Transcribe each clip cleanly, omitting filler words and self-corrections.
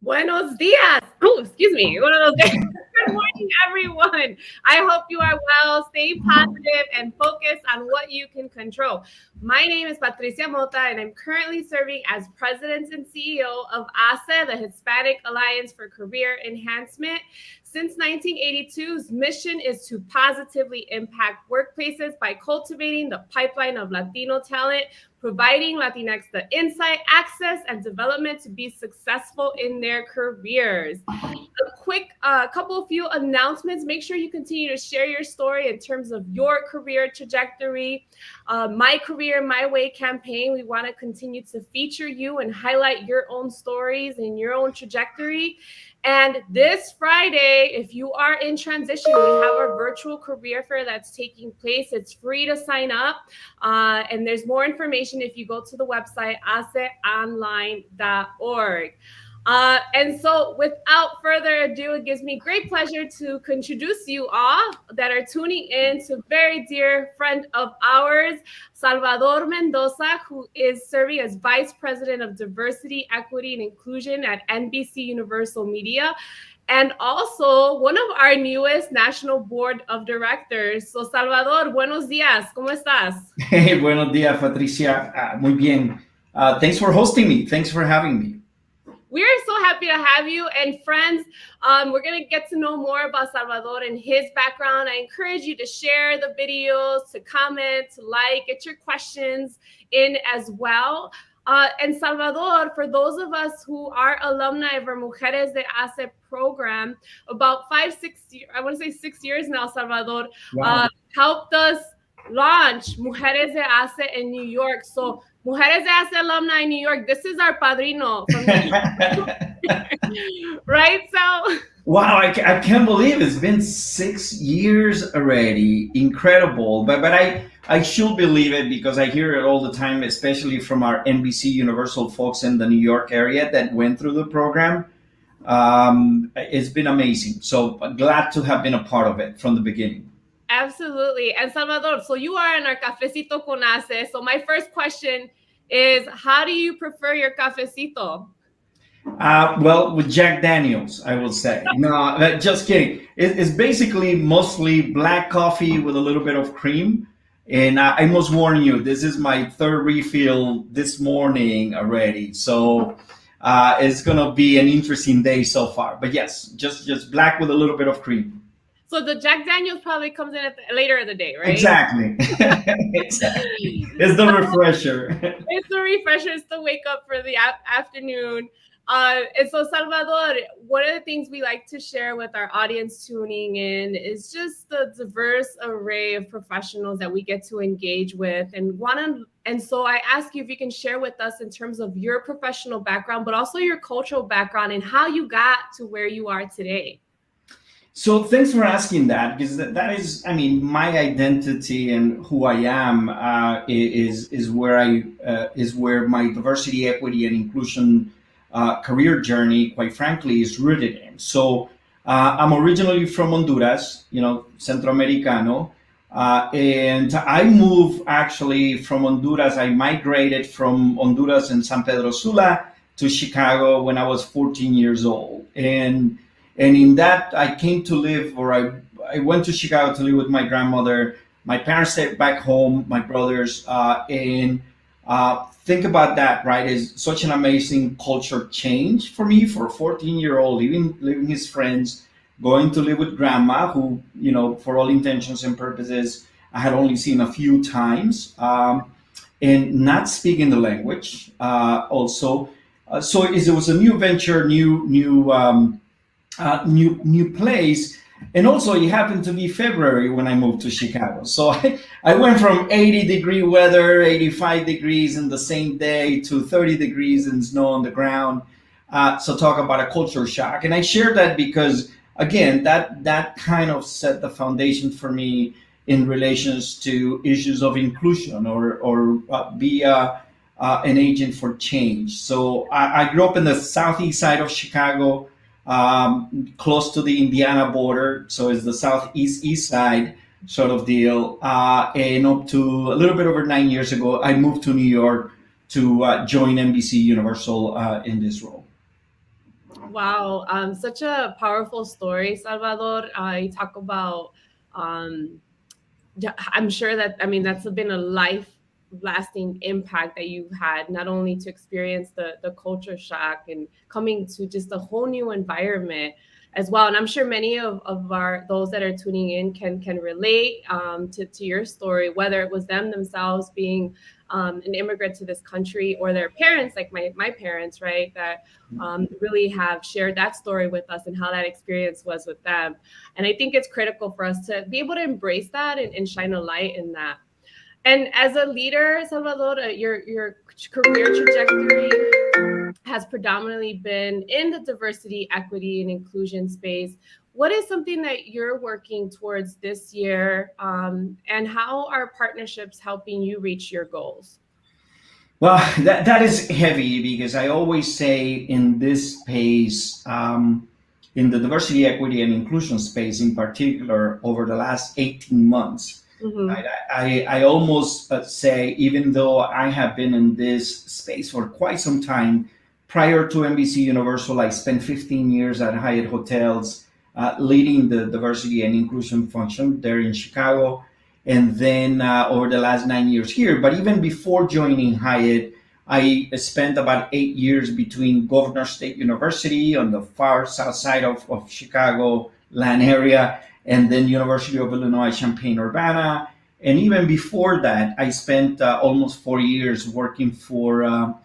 Buenos dias. Oh, excuse me. One of those days. Good morning, everyone. I hope you are well. Stay positive and focus on what you can control. My name is Patricia Mota, and I'm currently serving as President and CEO of HACE, the Hispanic Alliance for Career Enhancement. Since 1982's mission is to positively impact workplaces by cultivating the pipeline of Latino talent, providing Latinx the insight, access, and development to be successful in their careers. A quick few announcements. Make sure you continue to share your story in terms of your career trajectory. My Career, My Way campaign, we want to continue to feature you and highlight your own stories and your own trajectory. And this Friday, if you are in transition, we have our virtual career fair that's taking place. It's free to sign up. And there's more information if you go to the website, aceonline.org. And so without further ado, it gives me great pleasure to introduce you all that are tuning in to a very dear friend of ours, Salvador Mendoza, who is serving as Vice President of Diversity, Equity, and Inclusion at NBCUniversal Media, and also one of our newest National Board of Directors. So Salvador, buenos días, ¿cómo estás? Hey, buenos días, Patricia. Muy bien. Thanks for hosting me. Thanks for having me. We're so happy to have you. And friends, we're going to get to know more about Salvador and his background. I encourage you to share the videos, to comment, to like, get your questions in as well. And Salvador, for those of us who are alumni of our Mujeres de HACE program, about 6 years now, Salvador, Wow. helped us launch Mujeres de HACE in New York. So Mujeres de HACE alumni in New York, this is our padrino from New York. Right, Sal? Wow, I can't believe it's been 6 years already. Incredible. But I should believe it because I hear it all the time, especially from our NBC Universal folks in the New York area that went through the program. It's been amazing. So glad to have been a part of it from the beginning. Absolutely. And Salvador, so you are in our Cafecito con HACE. So my first question is, how do you prefer your cafecito? Well, with Jack Daniels, I will say. No, just kidding. It's basically mostly black coffee with a little bit of cream. And I must warn you, this is my third refill this morning already. So it's going to be an interesting day so far. But yes, just black with a little bit of cream. So the Jack Daniels probably comes in later in the day, right? Exactly. Exactly. It's the refresher. It's the refresher. It's the wake up for the afternoon. And so, Salvador, one of the things we like to share with our audience tuning in is just the diverse array of professionals that we get to engage with. And so I ask you if you can share with us in terms of your professional background, but also your cultural background and how you got to where you are today. So thanks for asking that, because that is, I mean, my identity and who I am is where my diversity, equity, and inclusion career journey, quite frankly, is rooted in. So I'm originally from Honduras, Centroamericano, and I moved actually from Honduras. I migrated from Honduras and San Pedro Sula to Chicago when I was 14 years old, and in that, I came to live, or I went to Chicago to live with my grandmother. My parents stayed back home, my brothers, and think about that, right? Is such an amazing culture change for me, for a 14-year-old, leaving his friends, going to live with grandma, who, for all intentions and purposes, I had only seen a few times, and not speaking the language also. So it was a new venture, new place, and also it happened to be February when I moved to Chicago. So I went from 80-degree weather, 85 degrees in the same day, to 30 degrees and snow on the ground. So talk about a culture shock. And I share that because, again, that kind of set the foundation for me in relations to issues of inclusion or be an agent for change. So I grew up in the southeast side of Chicago. close to the Indiana border. So it's the southeast east side sort of deal. And up to a little bit over 9 years ago, I moved to New York to join NBC Universal in this role. Wow, such a powerful story, Salvador. You talk about, um, I'm sure that, I mean, that's been a life lasting impact that you've had, not only to experience the culture shock and coming to just a whole new environment as well. And I'm sure many of our those that are tuning in can relate to your story, whether it was them themselves being an immigrant to this country, or their parents, like my parents, right, that really have shared that story with us and how that experience was with them. And I think it's critical for us to be able to embrace that and shine a light in that. And as a leader, Salvador, your career trajectory has predominantly been in the diversity, equity, and inclusion space. What is something that you're working towards this year, and how are partnerships helping you reach your goals? Well, that is heavy because I always say in this space, in the diversity, equity, and inclusion space in particular, over the last 18 months, Mm-hmm. I almost say, even though I have been in this space for quite some time, prior to NBC Universal, I spent 15 years at Hyatt Hotels leading the diversity and inclusion function there in Chicago. And then over the last 9 years here. But even before joining Hyatt, I spent about 8 years between Governor State University on the far south side of Chicago land area, and then University of Illinois Champaign-Urbana. And even before that, I spent almost 4 years working for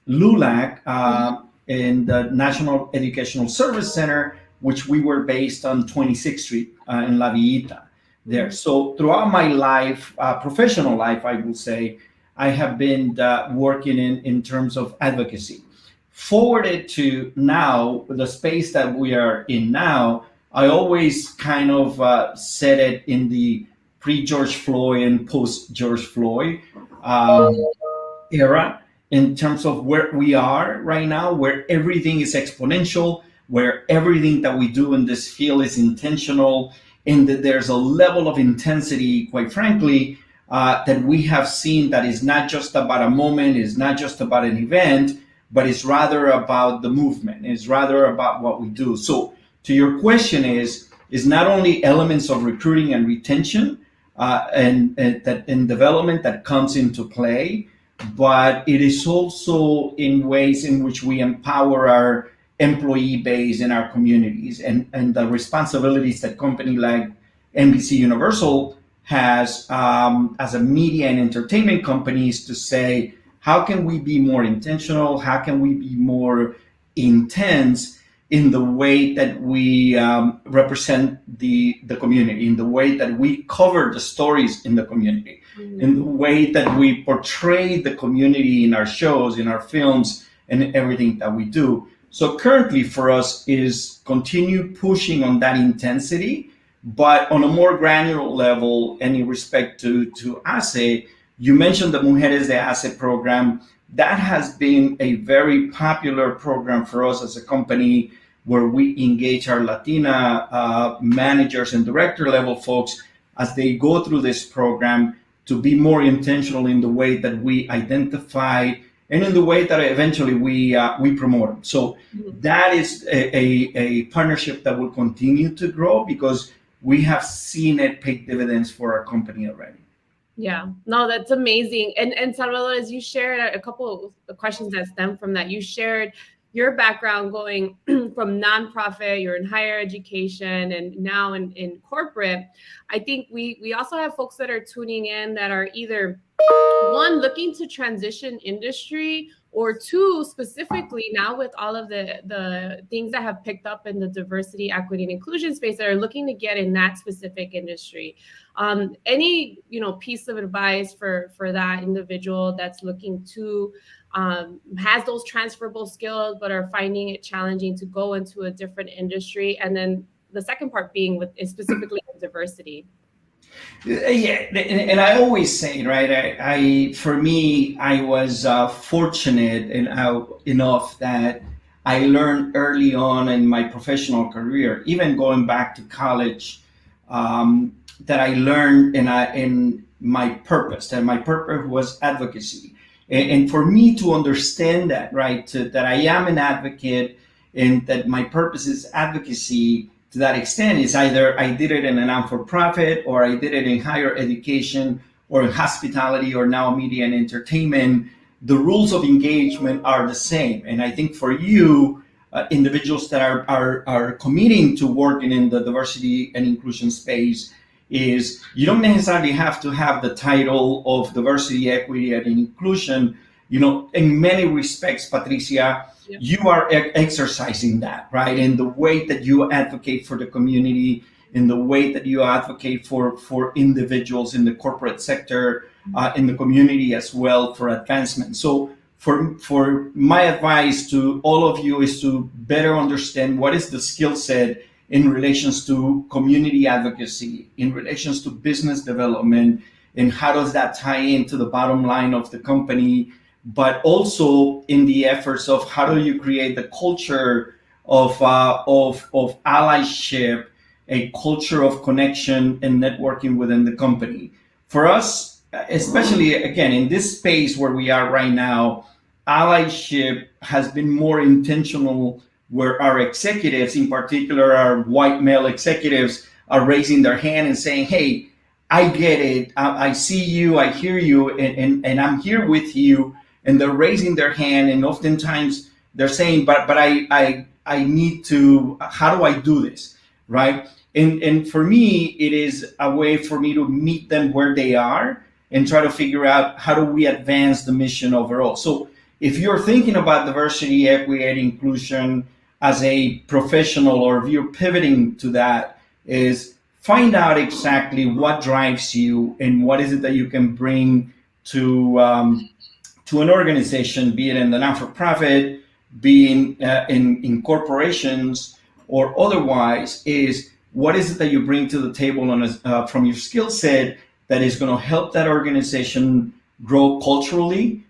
LULAC in the National Educational Service Center, which we were based on 26th Street in La Villita there. So throughout my life, professional life, I will say, I have been working in terms of advocacy. Forwarded to now, the space that we are in now, I always kind of set it in the pre-George Floyd and post-George Floyd era, in terms of where we are right now, where everything is exponential, where everything that we do in this field is intentional, and that there's a level of intensity, quite frankly, that we have seen that is not just about a moment, is not just about an event, but it's rather about the movement. It's rather about what we do. So to your question is not only elements of recruiting and retention and that in development that comes into play, but it is also in ways in which we empower our employee base in our communities, and the responsibilities that company like NBC Universal has as a media and entertainment companies, to say, how can we be more intentional? How can we be more intense in the way that we represent the community, in the way that we cover the stories in the community, in the way that we portray the community in our shows, in our films, and everything that we do. So currently for us is continue pushing on that intensity, but on a more granular level, and in respect to HACE, you mentioned the Mujeres de HACE program. That has been a very popular program for us as a company, where we engage our Latina managers and director level folks as they go through this program, to be more intentional in the way that we identify and in the way that eventually we promote them. So that is a partnership that will continue to grow, because we have seen it pay dividends for our company already. Yeah, no, that's amazing. And Salvador, as you shared a couple of questions that stem from that, you shared your background going from nonprofit, you're in higher education, and now in corporate. I think we also have folks that are tuning in that are either one, looking to transition industry, or two, specifically now with all of the things that have picked up in the diversity, equity, and inclusion space, that are looking to get in that specific industry. Any piece of advice for that individual that's looking to has those transferable skills but are finding it challenging to go into a different industry? And then the second part being is specifically with diversity. Yeah, and I always say, right, I for me, I was fortunate enough that I learned early on in my professional career, even going back to college, that I learned in my purpose, and my purpose was advocacy. And for me to understand that, right, that I am an advocate and that my purpose is advocacy to that extent is either I did it in a non-for-profit or I did it in higher education or in hospitality or now media and entertainment. The rules of engagement are the same. And I think for you, individuals that are committing to working in the diversity and inclusion space is you don't necessarily have to have the title of diversity, equity, and inclusion. In many respects, Patricia, Yep. you are exercising that, right? In the way that you advocate for the community, in the way that you advocate for individuals in the corporate sector, in the community as well for advancement. So for my advice to all of you is to better understand what is the skill set in relations to community advocacy, in relations to business development, and how does that tie into the bottom line of the company, but also in the efforts of how do you create the culture of allyship, a culture of connection and networking within the company. For us, especially again in this space where we are right now, allyship has been more intentional where our executives, in particular our white male executives, are raising their hand and saying, hey, I get it. I see you, I hear you, and I'm here with you. And they're raising their hand, and oftentimes they're saying, but I need to, how do I do this, right? And for me, it is a way for me to meet them where they are and try to figure out how do we advance the mission overall. So if you're thinking about diversity, equity, and inclusion as a professional, or if you're pivoting to that, is find out exactly what drives you and what is it that you can bring to an organization, be it in the non-for-profit, be in corporations or otherwise, is what is it that you bring to the table from your skill set that is going to help that organization grow culturally,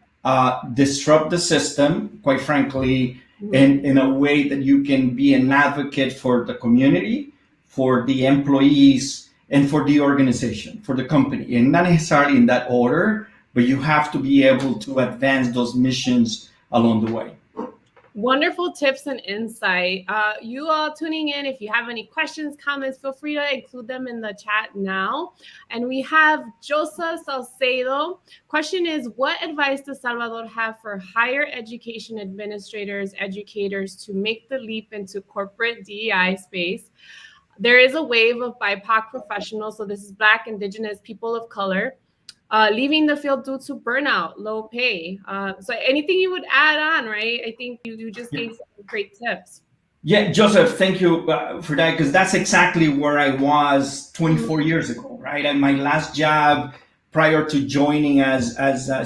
disrupt the system, quite frankly, in a way that you can be an advocate for the community, for the employees, and for the organization, for the company, and not necessarily in that order, but you have to be able to advance those missions along the way. Wonderful tips and insight. You all tuning in, if you have any questions, comments, feel free to include them in the chat now. And we have Joseph Salcedo. Question is, what advice does Salvador have for higher education administrators, educators to make the leap into corporate DEI space? There is a wave of BIPOC professionals, so this is Black, Indigenous, people of color, leaving the field due to burnout, low pay. So anything you would add on, right? I think you just gave some great tips. Yeah, Joseph, thank you for that, because that's exactly where I was 24 years ago, right? And my last job prior to joining as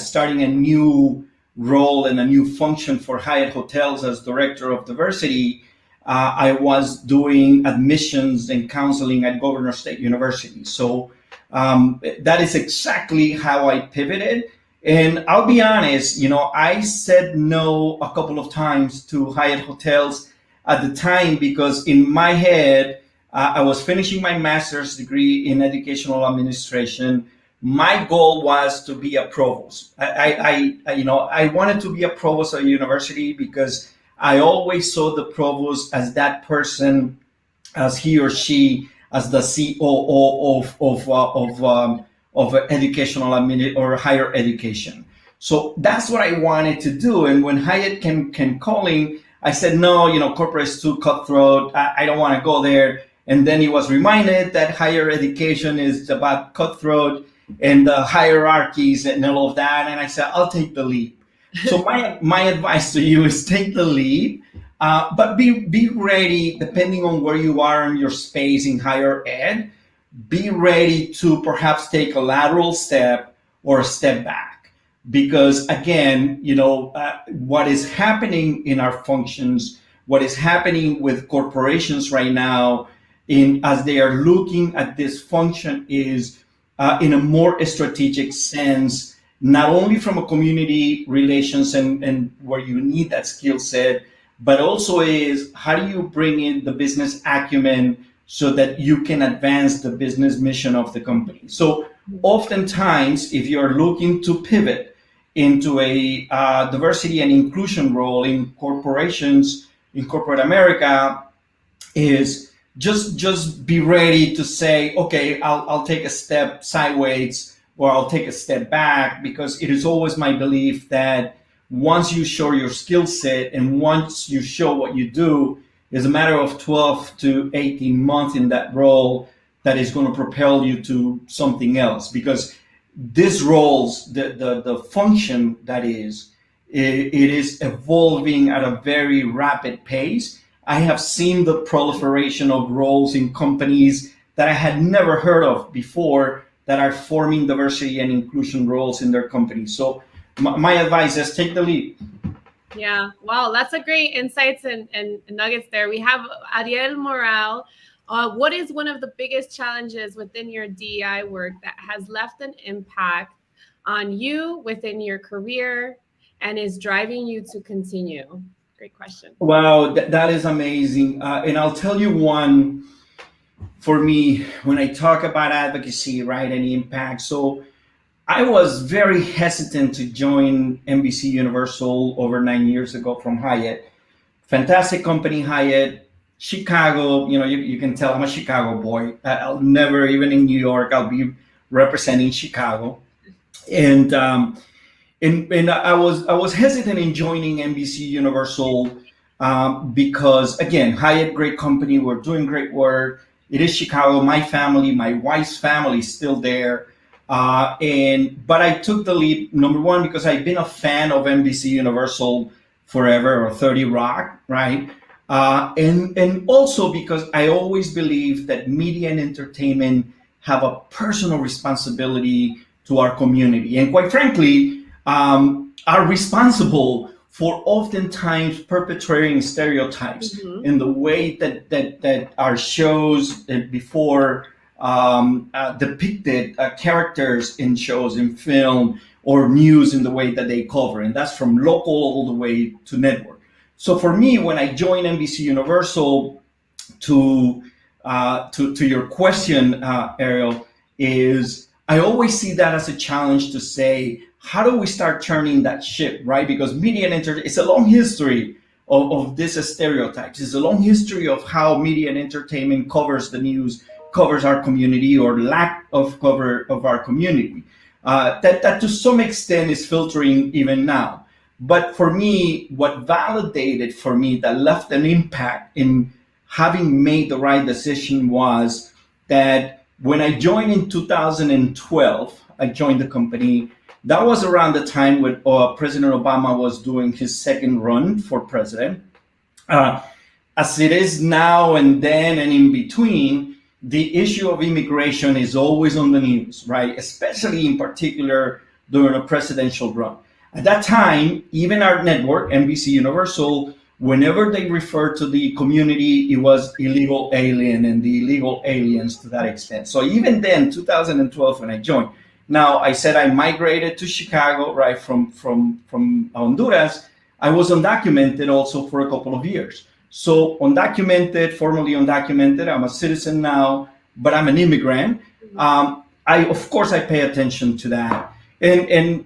starting a new role and a new function for Hyatt Hotels as Director of Diversity, I was doing admissions and counseling at Governor State University. So that is exactly how I pivoted. And I'll be honest, I said no a couple of times to Hyatt Hotels at the time because in my head, I was finishing my master's degree in educational administration. My goal was to be a provost. I wanted to be a provost at a university because I always saw the provost as that person, as he or she, as the COO of educational or higher education. So that's what I wanted to do. And when Hyatt came calling, I said, no, corporate is too cutthroat. I don't want to go there. And then he was reminded that higher education is about cutthroat and the hierarchies and all of that. And I said, I'll take the leap. So my advice to you is take the leap, but be ready, depending on where you are in your space in higher ed, be ready to perhaps take a lateral step or a step back. Because again, what is happening in our functions, what is happening with corporations right now, as they are looking at this function is in a more strategic sense, not only from a community relations and where you need that skill set, but also is how do you bring in the business acumen so that you can advance the business mission of the company. So oftentimes, if you're looking to pivot into a diversity and inclusion role in corporations, in corporate America, is just be ready to say, okay, I'll take a step sideways or I'll take a step back, because it is always my belief that once you show your skill set and once you show what you do, it's a matter of 12 to 18 months in that role that is going to propel you to something else. Because these roles, the function that is, it is evolving at a very rapid pace. I have seen the proliferation of roles in companies that I had never heard of before that are forming diversity and inclusion roles in their companies. So my advice is take the lead. Yeah, wow, that's a great insights and nuggets there. We have Ariel Morale. What is one of the biggest challenges within your DEI work that has left an impact on you within your career and is driving you to continue? Great question. Wow, that is amazing. And I'll tell you one for me when I talk about advocacy, right, and impact. So I was very hesitant to join NBC Universal over 9 years ago from Hyatt. Fantastic company, Hyatt, Chicago. You can tell I'm a Chicago boy. I'll never, even in New York, I'll be representing Chicago. And I was hesitant in joining NBC Universal because again, Hyatt, great company, we're doing great work. It is Chicago. My family, my wife's family, is still there. But I took the leap, number one, because I've been a fan of NBC Universal forever, or 30 Rock, right? And also because I always believe that media and entertainment have a personal responsibility to our community, and quite frankly, are responsible for oftentimes perpetrating stereotypes in the way that our shows before depicted characters in shows, in film, or news in the way that they cover. And that's from local all the way to network. So for me, when I joined NBC Universal, to your question, Ariel, is I always see that as a challenge to say, how do we start turning that ship, right? Because media and entertainment, it's a long history of these stereotypes. It's a long history of how media and entertainment covers the news, covers our community, or lack of cover of our community. That to some extent is filtering even now. But for me, what validated for me, that left an impact in having made the right decision, was that when I joined in 2012, I joined the company. That was around the time when President Obama was doing his second run for president. As it is now and then and in between, the issue of immigration is always on the news, right? Especially in particular during a presidential run. At that time, even our network, NBC Universal, whenever they referred to the community, it was illegal alien and the illegal aliens to that extent. So even then, 2012, when I joined, now I said I migrated to Chicago, right, from Honduras. I was undocumented also for a couple of years. So undocumented, formerly undocumented, I'm a citizen now, but I'm an immigrant. Of course, I pay attention to that. And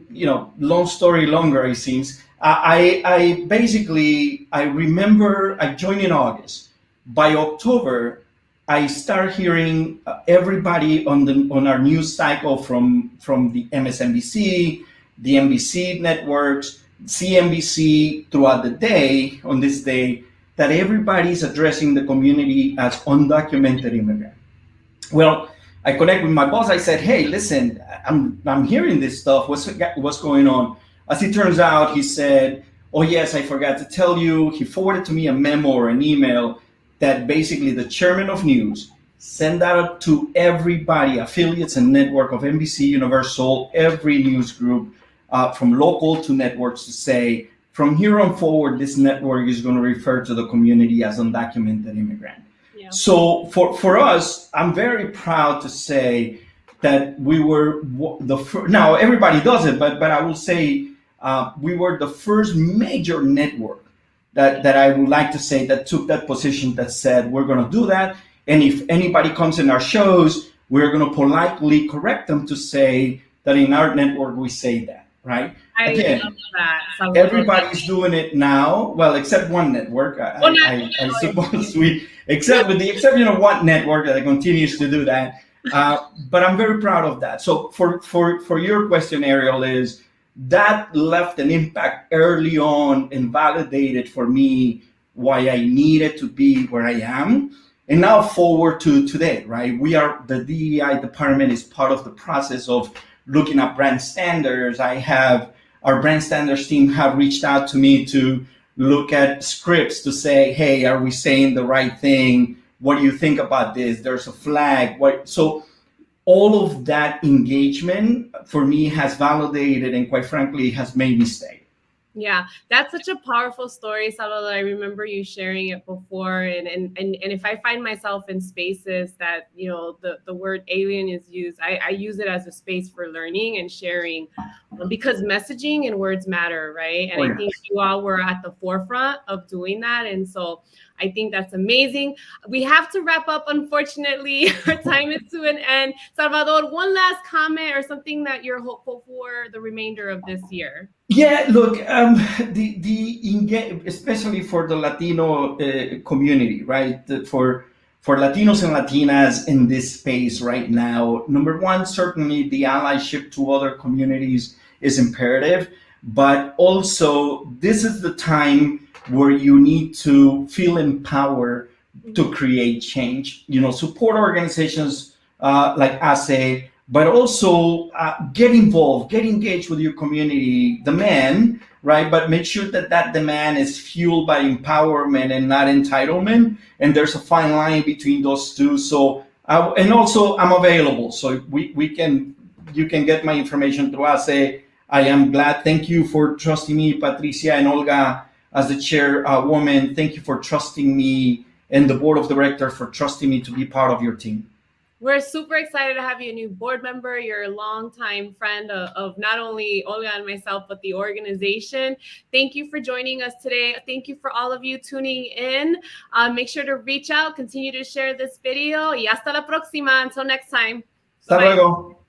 long story longer, it seems. I basically, I remember I joined in August. By October, I start hearing everybody on our news cycle from the MSNBC, the NBC networks, CNBC, throughout the day, on this day, that everybody's addressing the community as undocumented immigrant. Well, I connect with my boss. I said, "Hey, listen, I'm hearing this stuff. What's going on?" As it turns out, he said, "Oh yes, I forgot to tell you." He forwarded to me a memo or an email that basically the chairman of news sent out to everybody, affiliates and network of NBC Universal, every news group, from local to networks, to say, from here on forward, this network is going to refer to the community as undocumented immigrant. Yeah. So for us, I'm very proud to say that we were the first. Now everybody does it, but I will say we were the first major network that I would like to say that took that position that said we're going to do that, and if anybody comes in our shows, we're going to politely correct them to say that in our network we say that, right? I love Again, that, Salvador. everybody's doing it now. Well, except one network. Well, not I suppose we, except with the exception of one network that continues to do that. But I'm very proud of that. So for your question, Ariel, is that left an impact early on and validated for me why I needed to be where I am. And now forward to today, right? We are the DEI department is part of the process of looking at brand standards. Our brand standards team have reached out to me to look at scripts to say, hey, are we saying the right thing? What do you think about this? There's a flag. So all of that engagement for me has validated and quite frankly has made me stay. Yeah, that's such a powerful story, Salvador. I remember you sharing it before. And if I find myself in spaces that, the word alien is used, I use it as a space for learning and sharing, because messaging and words matter, right? And I think you all were at the forefront of doing that. And so I think that's amazing. We have to wrap up, unfortunately. Our time is to an end. Salvador, one last comment or something that you're hopeful for the remainder of this year. Yeah, look, especially for the Latino community, right? For Latinos and Latinas in this space right now, number one, certainly the allyship to other communities is imperative, but also this is the time where you need to feel empowered to create change. Support organizations like HACE, but also get involved, get engaged with your community, demand, right? But make sure that demand is fueled by empowerment and not entitlement. And there's a fine line between those two. So, and also I'm available. So you can get my information through HACE. I am glad. Thank you for trusting me, Patricia and Olga, as the chairwoman. Thank you for trusting me, and the board of directors for trusting me to be part of your team. We're super excited to have you a new board member. You're a longtime friend of not only Olga and myself, but the organization. Thank you for joining us today. Thank you for all of you tuning in. Make sure to reach out, continue to share this video. Y hasta la próxima. Until next time. Hasta luego.